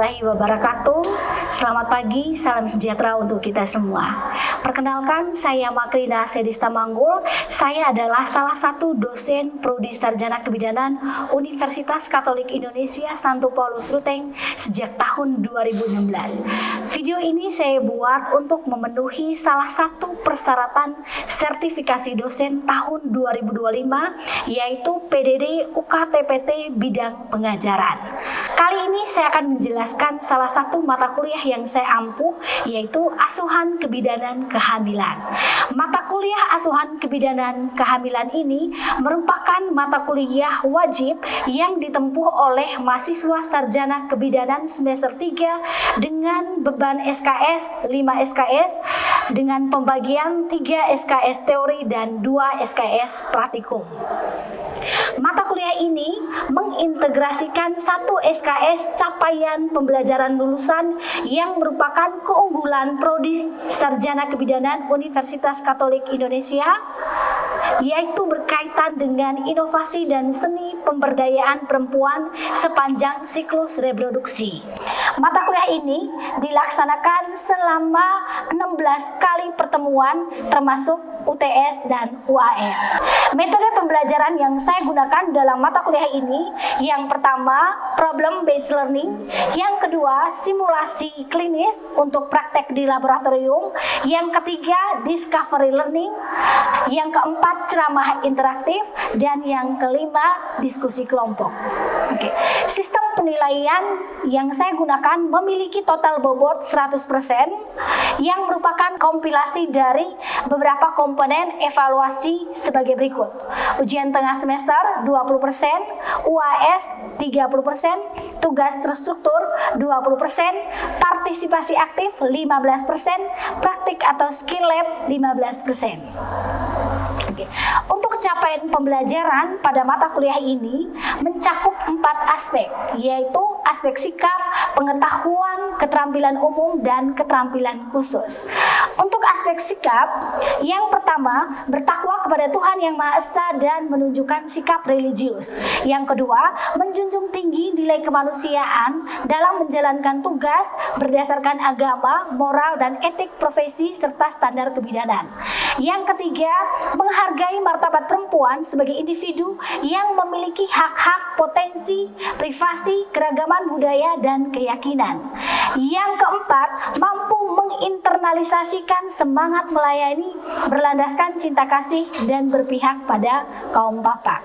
warahmatullahi wabarakatuh. Selamat pagi, salam sejahtera untuk kita semua. Perkenalkan, saya Makrina Sedista Manggul. Saya adalah salah satu dosen Prodi Sarjana Kebidanan Universitas Katolik Indonesia Santo Paulus Ruteng sejak tahun 2016. Video ini saya buat untuk memenuhi salah satu persyaratan sertifikasi dosen tahun 2025, yaitu PDD UKTPT bidang pengajaran. Kali ini saya akan menjelaskan salah satu mata kuliah yang saya ampuh, yaitu Asuhan Kebidanan Kehamilan. Mata kuliah Asuhan Kebidanan Kehamilan ini merupakan mata kuliah wajib yang ditempuh oleh mahasiswa sarjana kebidanan semester 3 dengan beban SKS 5 SKS dengan pembagian 3 SKS teori dan 2 SKS praktikum. Mata kuliah ini mengintegrasikan 1 SKS capaian pembelajaran lulusan yang merupakan keunggulan Prodi Sarjana Kebidanan Universitas Katolik Indonesia, yaitu berkaitan dengan inovasi dan seni pemberdayaan perempuan sepanjang siklus reproduksi. Mata kuliah ini dilaksanakan selama 16 kali pertemuan termasuk UTS dan UAS. Metode pembelajaran yang saya gunakan dalam mata kuliah ini, yang pertama problem based learning, yang kedua simulasi klinis untuk praktek di laboratorium, yang ketiga discovery learning, yang keempat ceramah interaktif, dan yang kelima diskusi kelompok. Oke. Sistem penilaian yang saya gunakan memiliki total bobot 100% yang merupakan kompilasi dari beberapa komponen evaluasi sebagai berikut. Ujian tengah semester 20%, UAS 30%, tugas terstruktur 20%, partisipasi aktif 15%, praktik atau skill lab 15%. Oke. Untuk capaian pembelajaran pada mata kuliah ini mencakup 4 aspek, yaitu aspek sikap, pengetahuan, keterampilan umum, dan keterampilan khusus. Untuk aspek sikap, yang pertama bertakwa kepada Tuhan Yang Maha Esa dan menunjukkan sikap religius. Yang kedua, menjunjung tinggi nilai kemanusiaan dalam menjalankan tugas berdasarkan agama, moral, dan etik profesi serta standar kebidanan. Yang ketiga, menghargai martabat perempuan sebagai individu yang memiliki hak-hak, potensi, privasi, keragaman budaya, dan keyakinan. Yang keempat, mampu menginternalisasikan semangat melayani berlandaskan cinta kasih dan berpihak pada kaum papa.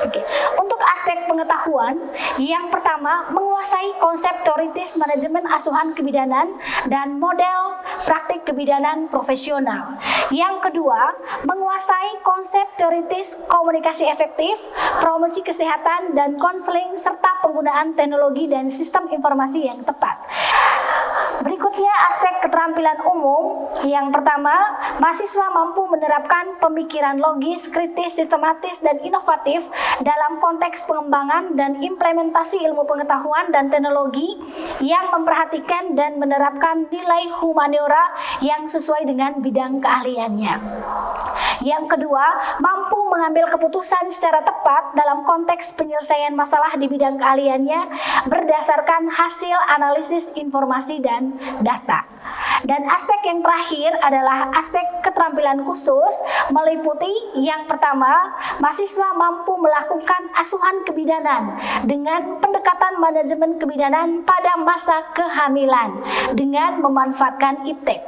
Oke. Untuk aspek pengetahuan, yang pertama menguasai konsep teoritis manajemen asuhan kebidanan dan model praktik kebidanan profesional. Yang kedua, menguasai konsep teoritis komunikasi efektif, promosi kesehatan dan konseling serta penggunaan teknologi dan sistem informasi yang tepat. Berikutnya aspek keterampilan umum. Yang pertama, mahasiswa mampu menerapkan pemikiran logis, kritis, sistematis, dan inovatif dalam konteks pengembangan dan implementasi ilmu pengetahuan dan teknologi yang memperhatikan dan menerapkan nilai humaniora yang sesuai dengan bidang keahliannya. Yang kedua, mampu mengambil keputusan secara tepat dalam konteks penyelesaian masalah di bidang keahliannya berdasarkan hasil analisis informasi dan data. Dan aspek yang terakhir adalah aspek keterampilan khusus, meliputi yang pertama, mahasiswa mampu melakukan asuhan kebidanan dengan pendekatan manajemen kebidanan pada masa kehamilan dengan memanfaatkan IPTEK.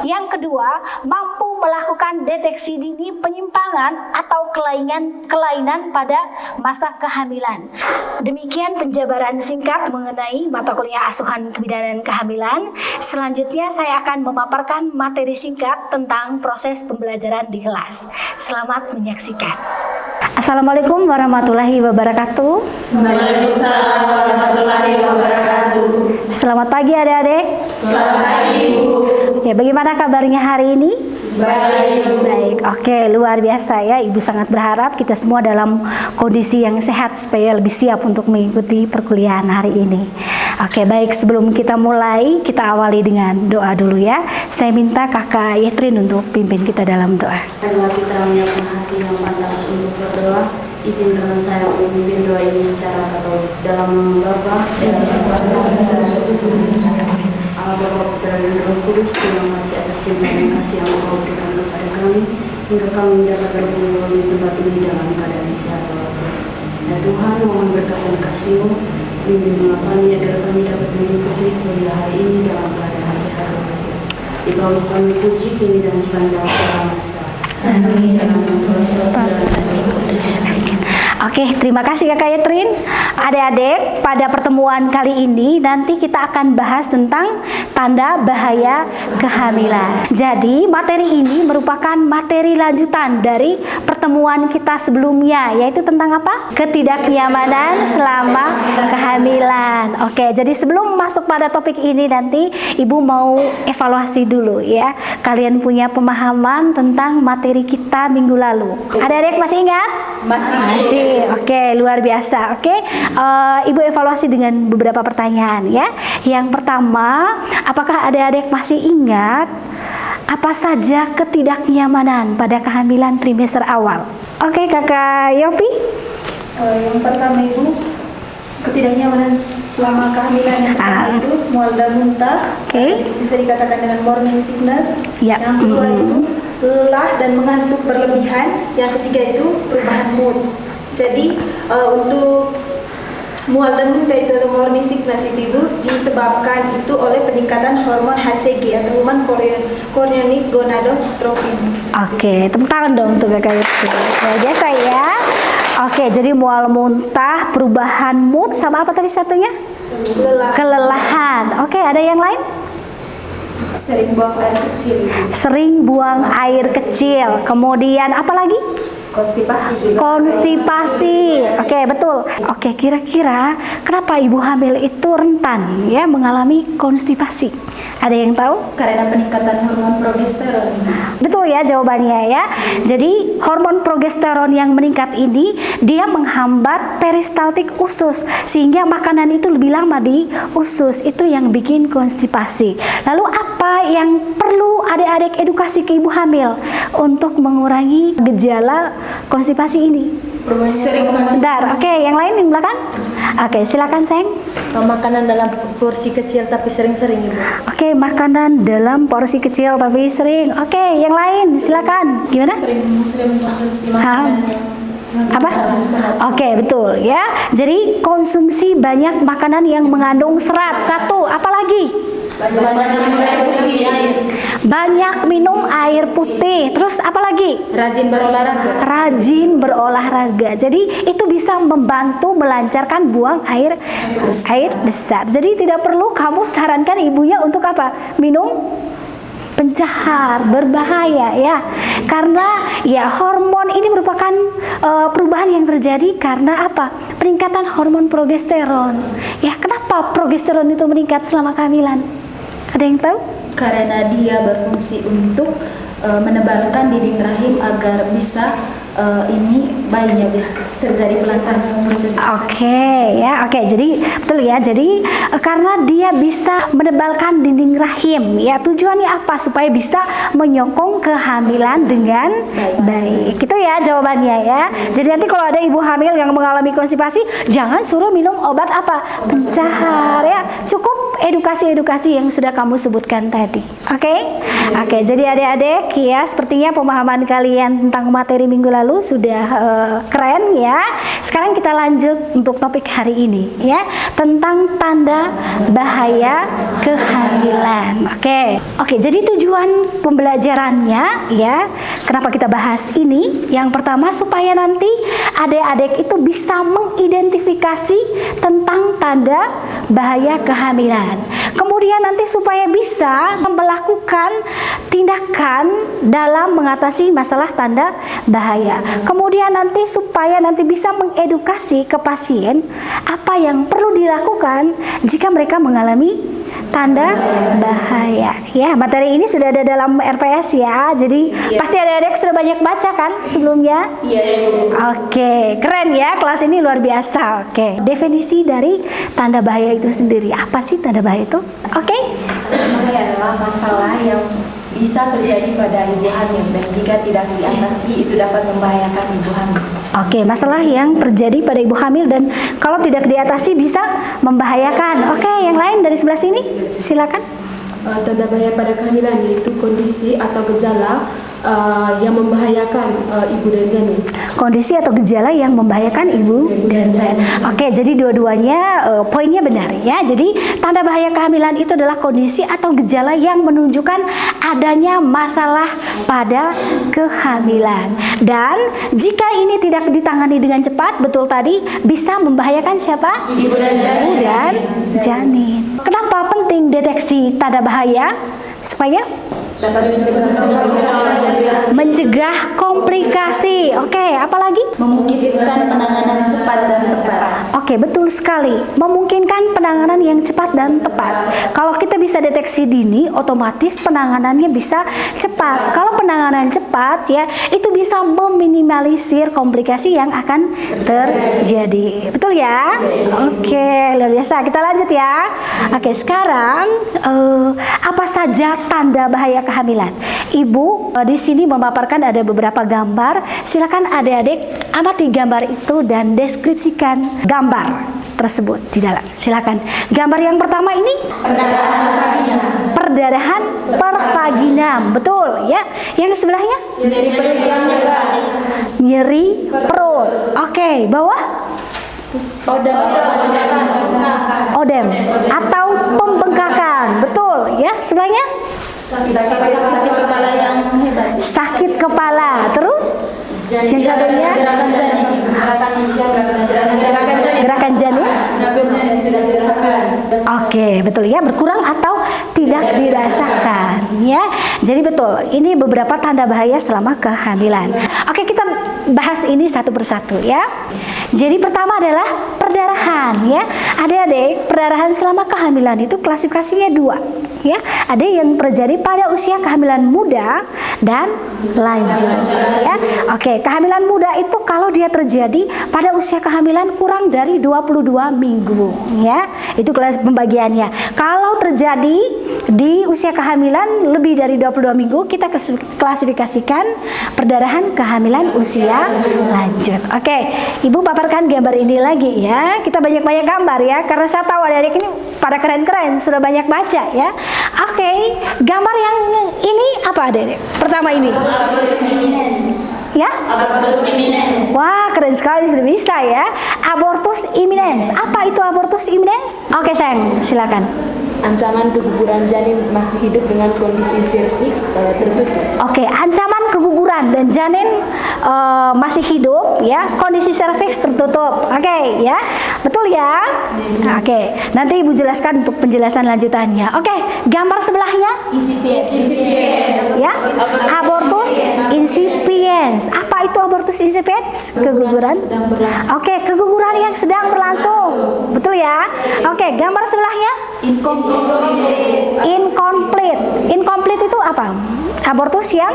Yang kedua, mampu melakukan deteksi dini penyimpangan atau kelainan pada masa kehamilan. Demikian penjabaran singkat mengenai mata kuliah asuhan kebidanan kehamilan. Selanjutnya saya akan memaparkan materi singkat tentang proses pembelajaran di kelas. Selamat menyaksikan. Assalamualaikum warahmatullahi wabarakatuh. Waalaikumsalam warahmatullahi wabarakatuh. Selamat pagi adik-adik. Selamat pagi Ibu. Ya, bagaimana kabarnya hari ini? Baik. Oke, luar biasa ya. Ibu sangat berharap kita semua dalam kondisi yang sehat supaya lebih siap untuk mengikuti perkuliahan hari ini. Oke, baik, sebelum kita mulai, kita awali dengan doa dulu ya. Saya minta Kakak Yetrin untuk pimpin kita dalam doa. Marilah kita menyiapkan hati yang pantas untuk berdoa. Izinkan saya memimpin doa ini secara katolik. Dalam nama Bapa dan Putra Putra dan Roh Kudus. Terima kasih atas yang kasih yang Engkau berikan kepada kami hingga kami dapat berkumpul di tempat ini dalam keadaan sehat walafiat. Ya Tuhan, mohon berkat dan kasih-Mu bimbinglah kami agar kami dapat mengikuti kuliah hari ini dalam keadaan sehat walafiat. Dikau kami puji kini dan sepanjang segala masa. Amin. Oke, terima kasih Kakak Yetrin. Adik-adik, pada pertemuan kali ini nanti kita akan bahas tentang tanda bahaya kehamilan. Jadi, materi ini merupakan materi lanjutan dari pertemuan kita sebelumnya, yaitu tentang apa? Ketidaknyamanan selama kehamilan. Oke, jadi sebelum masuk pada topik ini nanti Ibu mau evaluasi dulu ya. Kalian punya pemahaman tentang materi kita minggu lalu. Adik-adik masih ingat? Masih. Oke, luar biasa. Oke, Ibu evaluasi dengan beberapa pertanyaan ya. Yang pertama, apakah adik-adik masih ingat apa saja ketidaknyamanan pada kehamilan trimester awal? Oke, Kakak Yopi. Yang pertama Ibu, ketidaknyamanan selama kehamilan yang pertama itu mual dan muntah. Bisa dikatakan dengan morning sickness. Yang kedua itu lelah dan mengantuk berlebihan. Yang ketiga itu perubahan mood. Jadi untuk mual dan muntah itu atau morning sickness itu Ibu disebabkan itu oleh peningkatan hormon HCG atau human chorionic gonadotropin. Oke, tepuk tangan dong untuk Kakak Yopi. Luar biasa ya. Oke, jadi mual muntah, perubahan mood, sama apa tadi satunya? Kelelahan. Oke, ada yang lain? Sering buang air kecil. Sering buang air kecil. Kemudian apa lagi? Konstipasi. Oke, betul. Oke, kira-kira kenapa ibu hamil itu rentan ya mengalami konstipasi? Ada yang tahu? Karena peningkatan hormon progesteron. Betul ya jawabannya ya. Jadi hormon progesteron yang meningkat ini dia menghambat peristaltik usus sehingga makanan itu lebih lama di usus. Itu yang bikin konstipasi. Lalu apa yang perlu adik-adik edukasi ke ibu hamil untuk mengurangi gejala konstipasi ini? Bentar, oke, yang lain yang belakang? Oke, silakan sayang. Makanan dalam porsi kecil tapi sering-sering Ibu. Oke, makanan dalam porsi kecil tapi sering. Oke, yang lain silakan. Gimana? Sering mengkonsumsi makanan yang apa? Oke, betul ya. Jadi konsumsi banyak makanan yang mengandung serat. Satu, apa lagi? Banyak minum air putih. Terus apa lagi? Rajin berolahraga. Rajin berolahraga. Jadi itu bisa membantu melancarkan buang air besar. Jadi tidak perlu kamu sarankan ibunya untuk apa? Minum pencahar, berbahaya ya. Karena ya hormon ini merupakan perubahan yang terjadi karena apa? Peningkatan hormon progesteron. Ya, kenapa progesteron itu meningkat selama kehamilan? Ada yang tahu? Karena dia berfungsi untuk menebalkan dinding rahim agar bisa ini bayinya bisa terjadi pelantar proses. Oke, jadi betul ya. Jadi karena dia bisa menebalkan dinding rahim, ya tujuannya apa? Supaya bisa menyokong kehamilan dengan baik. Gitu ya jawabannya ya. Jadi nanti kalau ada ibu hamil yang mengalami konstipasi, jangan suruh minum obat apa? Pencahar ya. Cukup edukasi-edukasi yang sudah kamu sebutkan tadi. Oke, jadi adik-adik ya, sepertinya pemahaman kalian tentang materi minggu lalu sudah keren ya. Sekarang kita lanjut untuk topik hari ini ya, tentang tanda bahaya kehamilan. Oke, jadi tujuan pembelajarannya ya, kenapa kita bahas ini? Yang pertama supaya nanti adik-adik itu bisa mengidentifikasi tentang tanda bahaya kehamilan. Kemudian nanti supaya bisa melakukan tindakan dalam mengatasi masalah tanda bahaya. Kemudian nanti supaya nanti bisa mengedukasi ke pasien apa yang perlu dilakukan jika mereka mengalami tanda bahaya. Ya, materi ini sudah ada dalam RPS ya. Jadi pasti adik-adik sudah banyak baca kan sebelumnya? Oke, keren ya, kelas ini luar biasa. Oke, definisi dari tanda bahaya itu sendiri. Apa sih tanda bahaya itu? Bahaya adalah masalah yang bisa terjadi pada ibu hamil dan jika tidak diatasi itu dapat membahayakan ibu hamil. Oke, masalah yang terjadi pada ibu hamil dan kalau tidak diatasi bisa membahayakan. Oke, yang lain dari sebelah sini, silakan. Tanda bahaya pada kehamilan yaitu kondisi atau gejala yang membahayakan ibu dan janin. Kondisi atau gejala yang membahayakan ibu dan janin. Oke, jadi dua-duanya poinnya benar ya. Jadi tanda bahaya kehamilan itu adalah kondisi atau gejala yang menunjukkan adanya masalah pada kehamilan. Dan jika ini tidak ditangani dengan cepat, betul tadi bisa membahayakan siapa? Ibu dan janin. Ibu dan janin. Kenapa penting deteksi tanda bahaya? Supaya Dapat mencegah komplikasi. Oke, apalagi? memungkinkan penanganan cepat dan tepat. Oke, betul sekali. Memungkinkan penanganan yang cepat dan tepat. Kalau kita bisa deteksi dini, otomatis penanganannya bisa cepat. Kalau penanganan cepat ya, itu bisa meminimalisir komplikasi yang akan terjadi. Betul ya? Oke, luar biasa. Kita lanjut ya. Oke, sekarang apa saja tanda bahaya kehamilan? Ibu di sini memaparkan ada beberapa gambar. Silakan adik-adik amati gambar itu dan deskripsikan gambar tersebut di dalam. Silakan. Gambar yang pertama ini perdarahan per vaginam. Betul ya. Yang sebelahnya Nyeri perut yang hebat. nyeri perut. Oke, bawah odem atau pembengkakan. Betul ya. Sebelahnya Sakit kepala yang hebat. sakit kepala. Terus yang satunya Gerakan janin. gerakan janin. Oke, betul ya, berkurang atau tidak dirasakan ya. Jadi betul, ini beberapa tanda bahaya selama kehamilan. Oke, kita bahas ini satu persatu ya. Jadi pertama adalah perdarahan ya. Adik-adik, perdarahan selama kehamilan itu klasifikasinya dua ya. Ada yang terjadi pada usia kehamilan muda dan lanjut ya. Oke, kehamilan muda itu kalau dia terjadi pada usia kehamilan kurang dari 22 minggu ya. Itu kelas pembagiannya. Kalau terjadi di usia kehamilan lebih dari 22 minggu, kita klasifikasikan perdarahan kehamilan usia lanjut. Oke, Ibu paparkan gambar ini lagi ya. Kita banyak-banyak gambar ya, karena saya tahu adik-adik ini pada keren-keren, sudah banyak baca ya. Oke, gambar yang ini apa adik-adik? Pertama ini ya? Wah, keren sekali, sudah bisa ya. Abortus imminens. Apa itu abortus imminens? Oke, sayang, silakan. Ancaman keguguran janin masih hidup dengan kondisi serviks tertutup. Oke, ancaman keguguran dan janin masih hidup ya, kondisi serviks tertutup. Oke ya, betul ya. Oke, nanti Ibu jelaskan untuk penjelasan lanjutannya. Oke, gambar sebelahnya ya, abortus incipiens. Apa itu abortus incipiens? Keguguran. Oke, keguguran yang sedang berlangsung. Betul ya. Oke, gambar sebelahnya incomplete. Incomplete itu apa? Abortus yang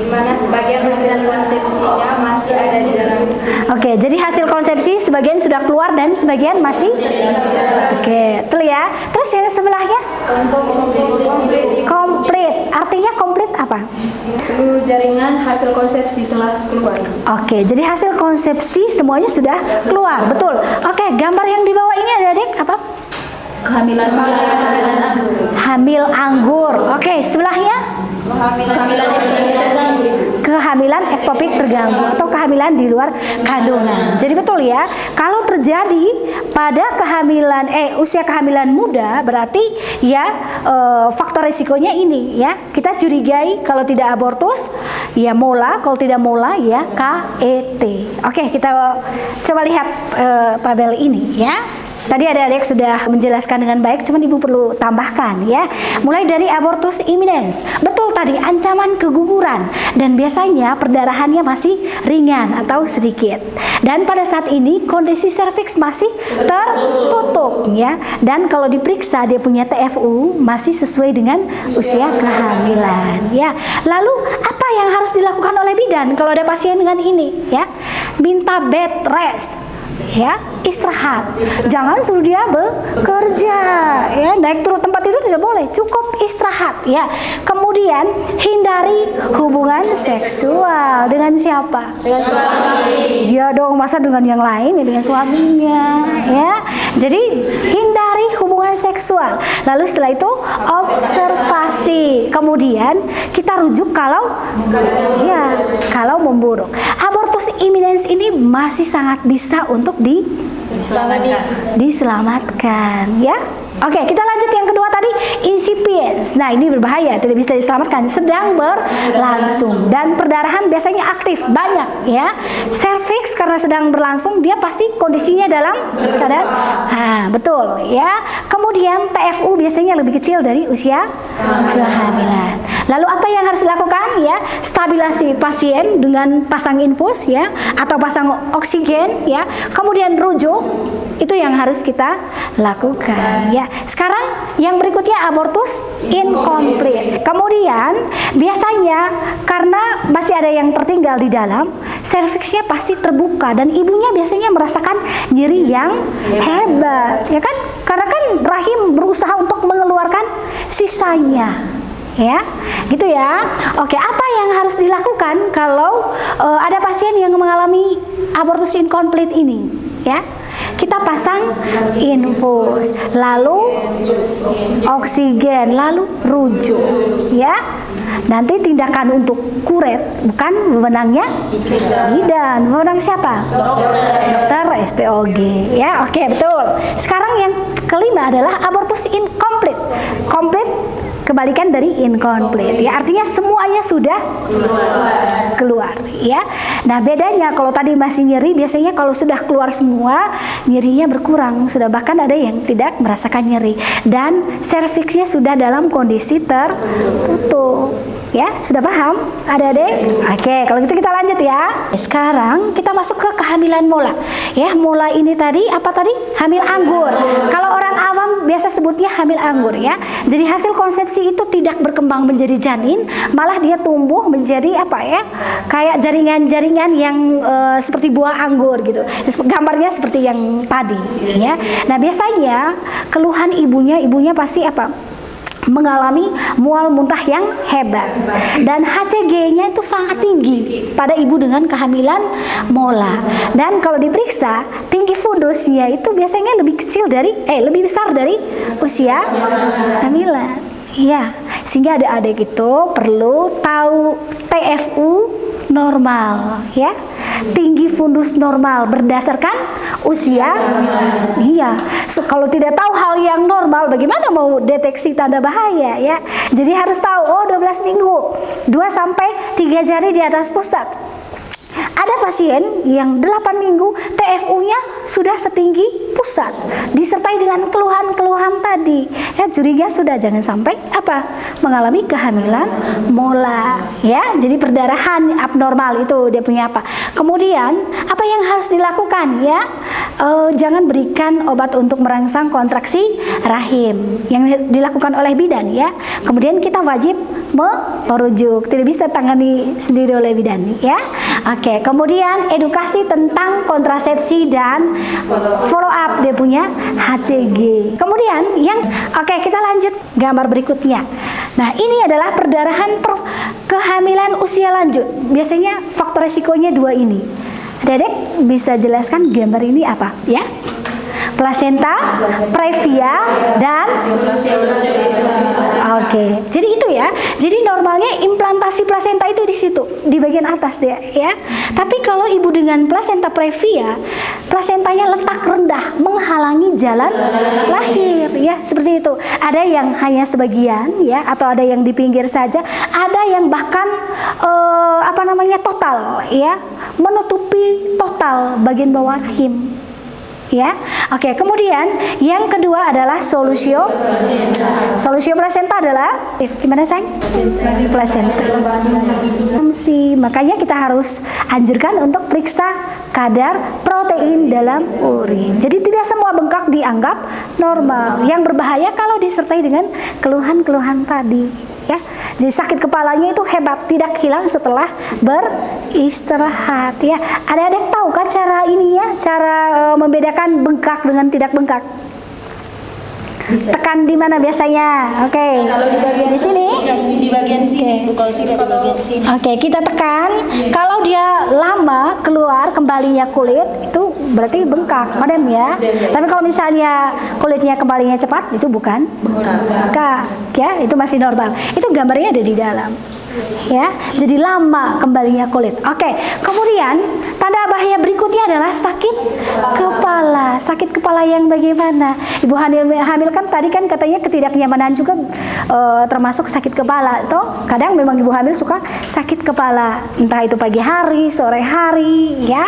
Di mana sebagian hasil konsepsinya masih ada di dalam. Oke, jadi hasil konsepsi sebagian sudah keluar dan sebagian masih. Oke, betul ya. Terus yang sebelahnya complete. Artinya complete apa? Seluruh jaringan hasil konsepsi telah keluar. Oke, jadi hasil konsepsi semuanya sudah keluar. Betul. Oke, gambar yang di bawah ini adik apa? Kehamilan anggur. Hamil anggur. Oke, sebelahnya Kehamilan yang terganggu. kehamilan ektopik terganggu atau kehamilan di luar kandungan. Jadi betul ya, kalau terjadi pada kehamilan usia kehamilan muda berarti ya faktor risikonya ini ya. Kita curigai kalau tidak abortus ya mola, kalau tidak mola ya KET. Oke, kita coba lihat tabel ini ya. Tadi adik-adik sudah menjelaskan dengan baik, cuman Ibu perlu tambahkan ya. Mulai dari abortus imminens. Betul tadi, ancaman keguguran dan biasanya perdarahannya masih ringan atau sedikit. Dan pada saat ini kondisi serviks masih tertutup ya. Dan kalau diperiksa dia punya TFU masih sesuai dengan usia kehamilan ya. Lalu apa yang harus dilakukan oleh bidan kalau ada pasien dengan ini ya? Minta bed rest. Ya, istirahat. Jangan suruh dia bekerja ya, naik turun tempat tidur tidak boleh, cukup beristirahat ya. Kemudian hindari hubungan seksual dengan siapa? Dengan suami. Ya dong, masa dengan yang lain ya, dengan suaminya ya. Jadi hindari hubungan seksual. Lalu setelah itu observasi. Kemudian kita rujuk kalau memburuk. Abortus imminens ini masih sangat bisa untuk diselamatkan ya. Oke, kita lanjut yang kedua tadi, incipiens. Nah, ini berbahaya, tidak bisa diselamatkan, sedang berlangsung dan perdarahan biasanya aktif, banyak ya. Cervix karena sedang berlangsung, dia pasti kondisinya dalam keadaan betul ya. Kemudian TFU biasanya lebih kecil dari usia kehamilan. Lalu apa yang harus dilakukan ya? Stabilasi pasien dengan pasang infus ya, atau pasang oksigen ya. Kemudian rujuk, itu yang harus kita lakukan ya. Sekarang yang berikutnya abortus incomplete. Kemudian biasanya karena masih ada yang tertinggal di dalam, serviksnya pasti terbuka dan ibunya biasanya merasakan nyeri yang hebat, ya kan? Karena kan rahim berusaha untuk mengeluarkan sisanya. Ya, gitu ya. Oke, apa yang harus dilakukan kalau ada pasien yang mengalami abortus incomplete ini? Ya, kita pasang infus, lalu oksigen, lalu rujuk. Ya, nanti tindakan untuk kuret bukan wewenangnya bidan, wewenang siapa? Dokter SPOG. Ya, oke, betul. Sekarang yang kelima adalah abortus incomplete. Complete kebalikan dari incomplete ya, artinya semuanya sudah keluar ya. Nah, bedanya kalau tadi masih nyeri, biasanya kalau sudah keluar semua nyerinya berkurang, sudah bahkan ada yang tidak merasakan nyeri dan serviksnya sudah dalam kondisi tertutup ya. Sudah paham adik-adik? Oke, kalau gitu kita lanjut ya. Sekarang kita masuk ke kehamilan mola ya. Mola ini tadi apa tadi? Hamil anggur. Kalau orang awam biasa sebutnya hamil anggur ya. Jadi hasil konsepsi itu tidak berkembang menjadi janin, malah dia tumbuh menjadi apa ya, kayak jaringan-jaringan yang seperti buah anggur gitu. Gambarnya seperti yang padi ya. Nah, biasanya keluhan ibunya pasti apa, mengalami mual muntah yang hebat dan HCG-nya itu sangat tinggi pada ibu dengan kehamilan mola. Dan kalau diperiksa tinggi fundusnya itu biasanya lebih lebih besar dari usia kehamilan. Ya, sehingga adik-adik itu perlu tahu TFU normal ya. Tinggi fundus normal berdasarkan usia. Iya. Kalau tidak tahu hal yang normal, bagaimana mau deteksi tanda bahaya ya? Jadi harus tahu 12 minggu, 2 sampai 3 jari di atas pusat. Ada pasien yang 8 minggu TFU-nya sudah setinggi pusat, disertai dengan keluhan-keluhan tadi. Ya, curiga sudah jangan sampai mengalami kehamilan mola. Ya, jadi perdarahan abnormal itu dia punya apa. Kemudian apa yang harus dilakukan ya? Jangan berikan obat untuk merangsang kontraksi rahim yang dilakukan oleh bidan ya. Kemudian kita wajib merujuk, tidak bisa tangani sendiri oleh bidan ya. Oke, kemudian edukasi tentang kontrasepsi dan follow up dia punya HCG. Kemudian kita lanjut gambar berikutnya. Nah, ini adalah perdarahan kehamilan usia lanjut. Biasanya faktor resikonya 2 ini. Dedek bisa jelaskan gambar ini apa ya? Plasenta, previa, dan jadi itu ya. Jadi normalnya implantasi plasenta itu di situ, di bagian atas dia ya. Tapi kalau ibu dengan plasenta previa, plasentanya letak rendah menghalangi jalan lahir ya, seperti itu. Ada yang hanya sebagian ya, atau ada yang di pinggir saja, ada yang bahkan total ya, menutupi total bagian bawah rahim. Ya, oke. Kemudian yang kedua adalah solusio plasenta adalah gimana sayang? Plasenta. Makanya kita harus anjurkan untuk periksa kadar protein dalam urin. Jadi tidak semua bengkak dianggap normal. Yang berbahaya kalau disertai dengan keluhan-keluhan tadi. Ya, jadi sakit kepalanya itu hebat, tidak hilang setelah beristirahat. Ya, adik-adik tahu kan cara membedakan bengkak dengan tidak bengkak? Tekan di mana biasanya? Oke. Kalau di bagian Di sini. di bagian sini, Bu. Kalau tidak di bagian sini. Oke, kita tekan. Kalau dia lama keluar kembalinya kulit, itu berarti bengkak, madam ya. Tapi kalau misalnya kulitnya kembalinya cepat, itu bukan bengkak, ya. Itu masih normal. Itu gambarnya ada di dalam. Ya, jadi lama kembalinya kulit. Oke, kemudian tanda bahaya berikutnya adalah sakit kepala. Sakit kepala yang bagaimana? Ibu hamil kan tadi kan katanya ketidaknyamanan juga termasuk sakit kepala. Toh kadang memang ibu hamil suka sakit kepala, entah itu pagi hari, sore hari, ya.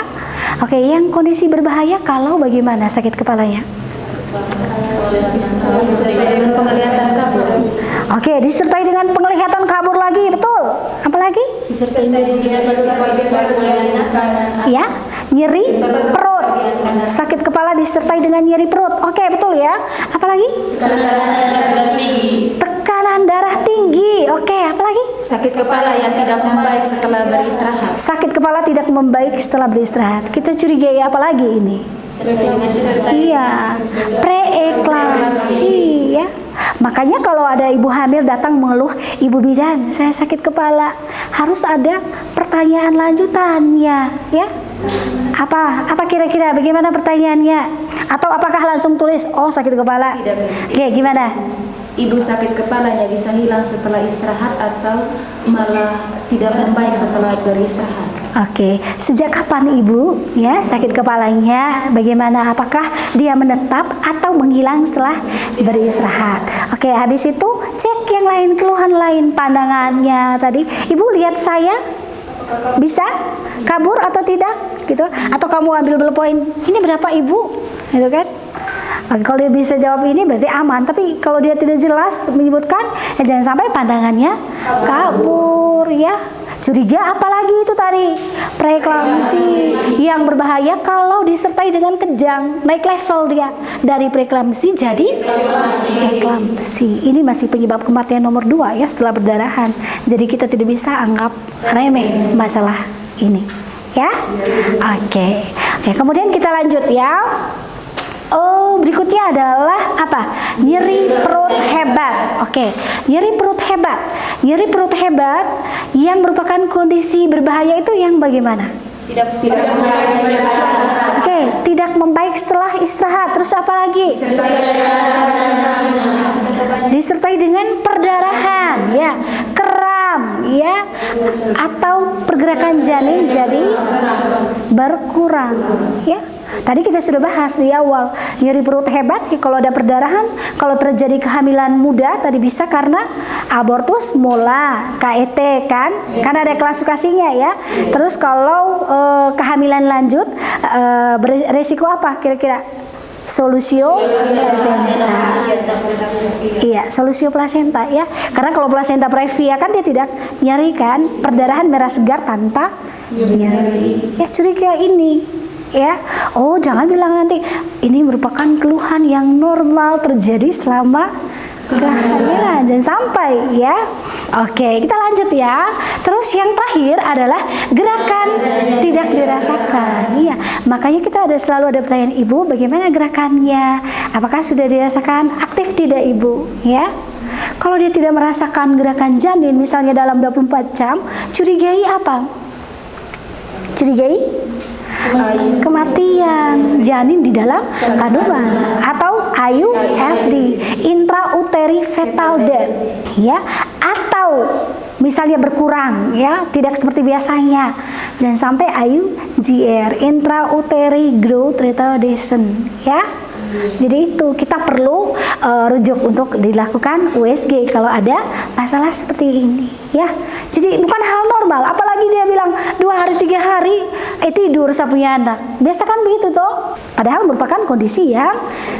Oke, yang kondisi berbahaya kalau bagaimana sakit kepalanya? Disertai dengan penglihatan kabur. Oke, disertai dengan penglihatan kabur lagi, betul. Apa lagi? Disertai dengan Ya, nyeri perut. Sakit kepala disertai dengan nyeri perut. Oke, betul ya. Apalagi? Tekanan darah tinggi. Oke, apalagi? sakit kepala yang tidak membaik setelah beristirahat. Sakit kepala tidak membaik setelah beristirahat. Kita curigai apa lagi ini? Iya, preeklamsi ya. Makanya kalau ada ibu hamil datang mengeluh, ibu bidan, saya sakit kepala, harus ada pertanyaan lanjutannya, ya. Apa kira-kira? Bagaimana pertanyaannya? Atau apakah langsung tulis, oh sakit kepala? Oke, gimana? Ibu sakit kepalanya bisa hilang setelah istirahat atau malah tidak membaik setelah beristirahat. Oke, sejak kapan ibu ya sakit kepalanya? Bagaimana? Apakah dia menetap atau menghilang setelah beristirahat? Oke, habis itu cek yang lain, keluhan lain, pandangannya tadi. Ibu lihat saya bisa kabur atau tidak? Gitu? Atau kamu ambil ballpoint? Ini berapa ibu? Gitu kan? Oke, kalau dia bisa jawab ini berarti aman. Tapi kalau dia tidak jelas menyebutkan, ya jangan sampai pandangannya kabur ya. Curiga apalagi itu tadi preeklamsi yang berbahaya kalau disertai dengan kejang, naik level dia dari preeklamsi jadi eklamsi. Ini masih penyebab kematian nomor 2 ya setelah perdarahan. Jadi kita tidak bisa anggap remeh masalah ini ya. Oke. Kemudian kita lanjut ya. Oh, berikutnya adalah apa? Nyeri perut hebat. Oke, nyeri perut hebat. Nyeri perut hebat yang merupakan kondisi berbahaya itu yang bagaimana? Tidak membaik setelah istirahat. Oke, tidak membaik setelah istirahat. Terus apa lagi? Disertai dengan perdarahan, ya, kram, ya, atau pergerakan janin jadi berkurang, ya. Tadi kita sudah bahas di awal, nyeri perut hebat kalau ada perdarahan, kalau terjadi kehamilan muda tadi bisa karena abortus mula, KET kan ada klasifikasinya ya. Terus kalau kehamilan lanjut beresiko apa kira-kira? Solusio plasenta. Iya, solusio plasenta ya. Karena kalau plasenta previa kan dia tidak nyeri kan, perdarahan merah segar tanpa nyeri. Ya curiga ini. Ya, oh jangan bilang nanti ini merupakan keluhan yang normal terjadi selama kehamilan, jangan sampai ya. Oke, kita lanjut ya. Terus yang terakhir adalah gerakan tidak dirasakan. Iya, makanya kita selalu ada pertanyaan ibu, bagaimana gerakannya? Apakah sudah dirasakan? Aktif tidak ibu? Ya. Kalau dia tidak merasakan gerakan janin, misalnya dalam 24 jam, curigai apa? Curigai? Kematian janin di dalam kandungan atau IUFD, intrauterine fetal death ya, atau misalnya berkurang ya, tidak seperti biasanya, jangan sampai IUGR, intrauterine growth retardation ya. Jadi itu kita perlu rujuk untuk dilakukan USG kalau ada masalah seperti ini ya. Jadi bukan hal normal, apalagi dia bilang 2 hari 3 hari tidur saya punya anak. Biasa kan begitu toh. Padahal merupakan kondisi yang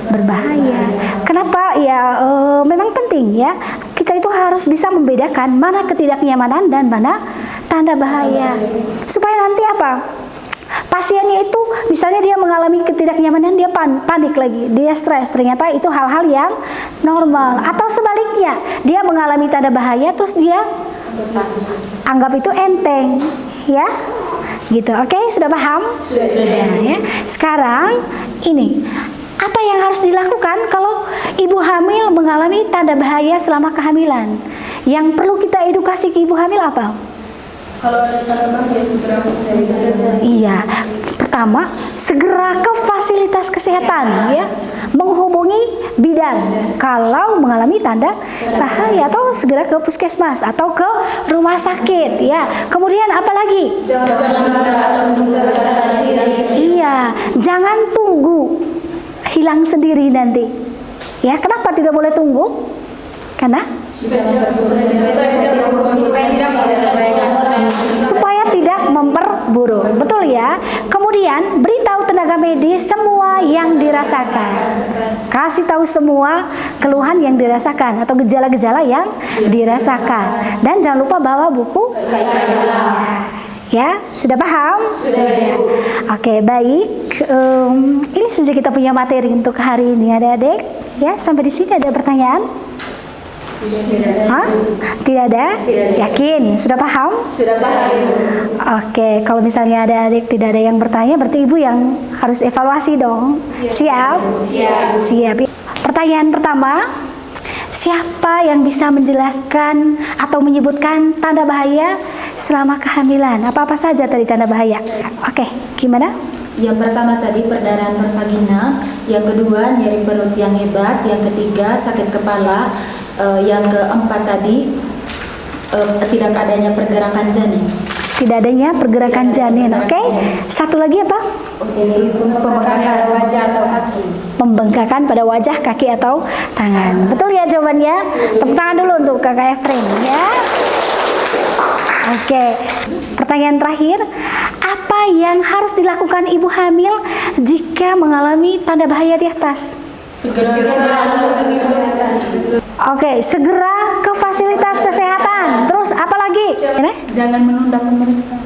berbahaya. Kenapa? Ya memang penting ya. Kita itu harus bisa membedakan mana ketidaknyamanan dan mana tanda bahaya. Supaya nanti apa? Pasiennya itu misalnya dia mengalami ketidaknyamanan, dia panik lagi, dia stres, ternyata itu hal-hal yang normal. Atau sebaliknya, dia mengalami tanda bahaya terus dia anggap itu enteng ya gitu. Oke, sudah paham? Sudah ya. Sekarang ini apa yang harus dilakukan kalau ibu hamil mengalami tanda bahaya selama kehamilan, yang perlu kita edukasi ke ibu hamil apa? Kalau ada ya segera cari. Iya, pertama segera ke fasilitas kesehatan ya, menghubungi bidan kalau mengalami tanda bahaya, atau segera ke puskesmas atau ke rumah sakit ya. Kemudian apa lagi? Iya, jangan tunggu hilang sendiri nanti. Ya, kenapa tidak boleh tunggu? Karena supaya tidak memperburuk, betul ya. Kemudian beritahu tenaga medis semua yang dirasakan, kasih tahu semua keluhan yang dirasakan atau gejala-gejala yang dirasakan, dan jangan lupa bawa buku. Ya, sudah paham? Sudah. Oke, baik. Ini saja kita punya materi untuk hari ini, adik-adik. Ya, sampai di sini ada pertanyaan? Hah? Tidak ada? Yakin? Sudah paham? Sudah paham. Oke, kalau misalnya ada adik tidak ada yang bertanya, berarti ibu yang harus evaluasi dong. Siap? Siap. Pertanyaan pertama, siapa yang bisa menjelaskan atau menyebutkan tanda bahaya selama kehamilan? Apa-apa saja tadi tanda bahaya? Oke, gimana? Yang pertama tadi perdarahan pervagina, yang kedua nyeri perut yang hebat, yang ketiga sakit kepala, yang keempat tadi tidak adanya pergerakan janin. Tidak adanya pergerakan janin. Oke. Satu lagi apa? Ini pembengkakan pada wajah atau kaki. Pembengkakan pada wajah, kaki atau tangan. Betul ya jawabannya? Tepuk tangan dulu untuk Kakak Efren ya. Oke. Pertanyaan terakhir, apa yang harus dilakukan ibu hamil jika mengalami tanda bahaya di atas? Oke, segera ke fasilitas kesehatan. Terus apa lagi? Jangan menunda pemeriksaan.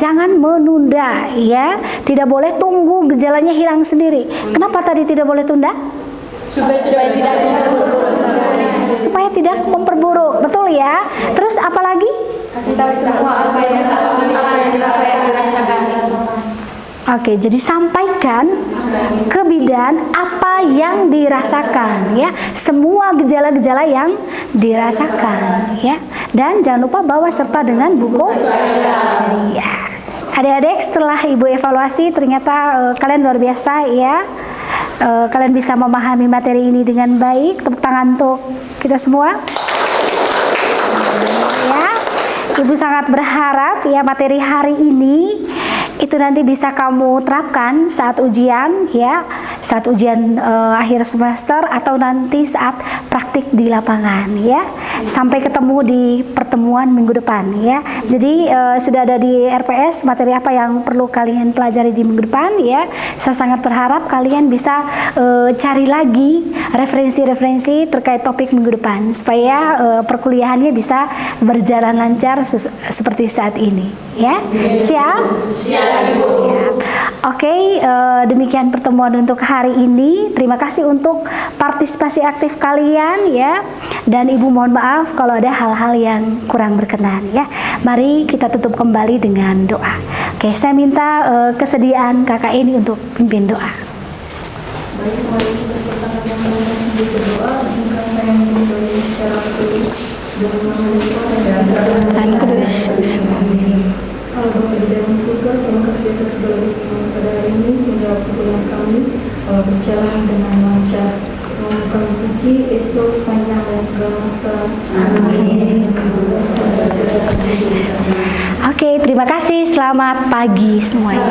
Jangan menunda ya. Tidak boleh tunggu gejalanya hilang sendiri. Kenapa tadi tidak boleh tunda? Supaya tidak memperburuk. Betul ya. Terus apa lagi? Kasih tahu semua apa yang dirasakan. Oke, jadi sampaikan ke bidan apa yang dirasakan ya, semua gejala-gejala yang dirasakan ya, dan jangan lupa bawa serta dengan buku. Ya. Adik-adik, setelah ibu evaluasi ternyata kalian luar biasa ya, kalian bisa memahami materi ini dengan baik. Tepuk tangan untuk kita semua. Ya, ibu sangat berharap ya materi hari ini itu nanti bisa kamu terapkan saat ujian ya, saat ujian akhir semester atau nanti saat praktik di lapangan ya. Sampai ketemu di pertemuan minggu depan ya. Jadi sudah ada di RPS materi apa yang perlu kalian pelajari di minggu depan ya. Saya sangat berharap kalian bisa cari lagi referensi-referensi terkait topik minggu depan supaya perkuliahannya bisa berjalan lancar seperti saat ini ya. Siap? Siap. Oke, demikian pertemuan untuk hari ini. Terima kasih untuk partisipasi aktif kalian ya. Dan ibu mohon maaf kalau ada hal-hal yang kurang berkenan ya. Mari kita tutup kembali dengan doa. Oke, saya minta kesediaan kakak ini untuk pimpin doa. Baik, mari kita sertakan yang berdoa. Izinkan saya memulai secara kudus dengan nama Allah Bapa di dalam surga, terima kasih atas segala dukungan pada hari ini sehingga perkuliahan kami berjalan dengan lancar. Kami puji esok sepanjang dan segala masa. Amin. Oke, terima kasih. Selamat pagi semuanya.